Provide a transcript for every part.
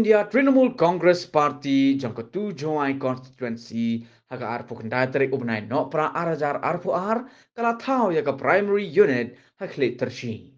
India Trinamool Congress Party jangkatu Joai constituency haga arpu kendai terik ubnai no pra arajar arpu kala thau ya primary unit hakli tershi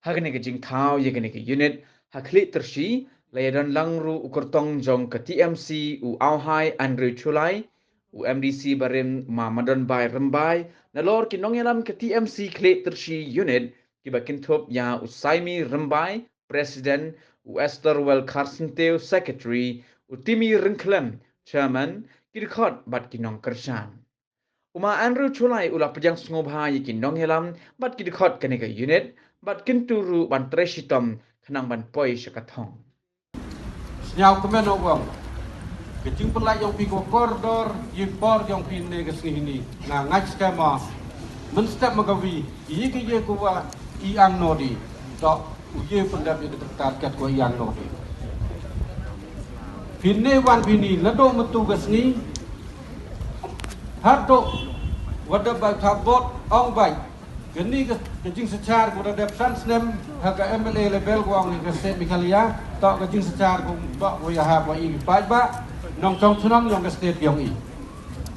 hagane ke jing thau ya ke unit hakli tershi layadan langru ukurtong jong ke TMC u auhai Andrew Chulai u MDC barim Mamadon Bai Rembai nalor ki nongyalam ke TMC kli tershi unit ki bakin thop ya Usaimi Rembai President Esther Well Carson Teo Secretary Utimi Rinklem Chairman Kirkot Bat Kinong Kershan Uma Andrew Chulai ula pejang sngobha yikin nong helam bat kirkot kanega unit bat kinturu ban treshitom kanang ban poi syakathong Senyau kemen obong kecing pelak yang piko koridor yipor yang pine ke sini na ngaj skema menstep magawi ye ke ye kuwa iang nodi dok uye pendap yang tertarget ko iang nodi pine wan pini ledo metu ke sini hadok wada ba thabot ong bai geni ke kecing secar ko da san snem haga MLA level ko ang ke state mikalia tok kecing secar ko ba ko ya ha ba i ba nong chong chunong yang ke state yang i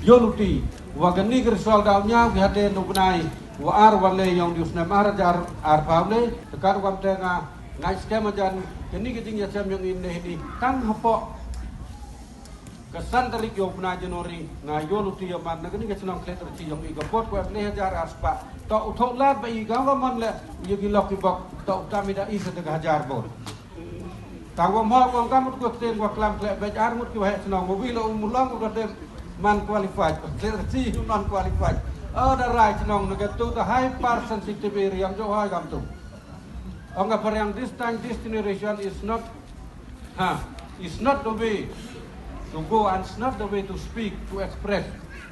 yoluti wa gani ke soal daunnya ke hade no bunai wa ar wale yang dius nam arajar ar pawle tekar wam tenga ngai skema jan gani ke jing ya jam yang ini kan hapo kesan dari yo bunai jenori na yoluti yang man gani ke chunong kleter chi yang i ke pot ko le hajar aspa to uthok lat ba i gang man le ye gi lok ki bok to tamida i sedek hajar bor Tahu mau kau kamu tu kau kau kelam kelak baca armut kau senang mobil umulang kau dah man qualified, seleksi non qualified. Ada right senang nak tu the high percentage area yang jauh kamu tu. Angga per yang this generation is not the way to go and it's not the way to speak to express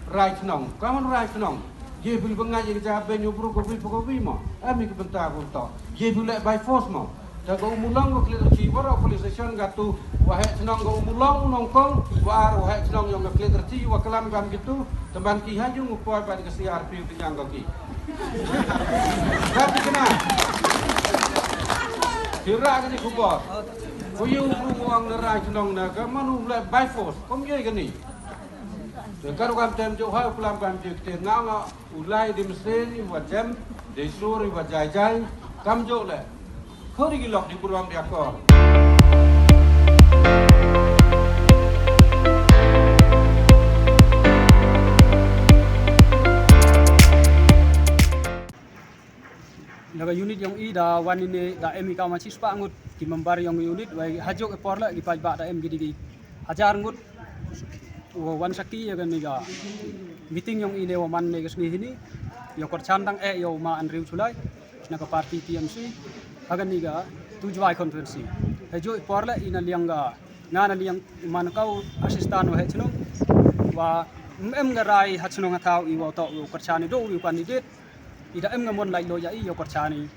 right senang. Kamu right senang. Ye bil bengai ye jawab nyubru kau bil mau. Ami kebentar kau tahu. Ye bil by force mau. Jaga umulang ko clear chi wara police station gatu wa he senang go umulang nongkong wa ro he senang yang clear chi wa kelam gam gitu teman ki haju ngupoi pada ke CRP penyang ki tapi kena kira ni kubor ko yu ruang nerai senang na ka manu le by force kom ye gani Dekat kam tem jo ha kelam gam ki nga ulai di mesin wa jam de suri wa jai kam jo le Kau digilok di Purwam Diakor. Naga unit yang i da wan ini da emi ka macis pa ngut ki membar yang unit wai hajok epor la ki pajba da em gidi hajar ngut wan sakti ya kan niga meeting yang ini waman ne gesni hini yo kor chandang yo ma Andrew Chulai naga parti TMC agan niga tujuai konferensi hejo porla ina lianga ngana liang man kau asistan wa hechno wa garai hachno ngatau I wa to kerchani do wi candidate ida ngamon lai lo ya I yo kerchani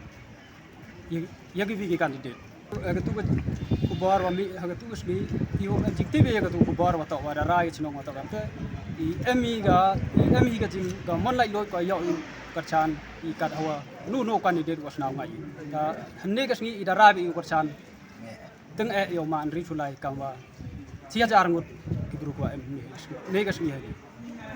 yagi vi candidate agatu ku bar wa mi agatu usbi yo adjective agatu ku bar wa to wa rai hechno ngata gamte emi ga jing ga mon lai lo ko yo kerchan ikat hawa no candidate was now ngai da hanne kasngi ida rabi kerchan teng yo man ri chulai kangwa sia jar ngut ki group wa em ne kasngi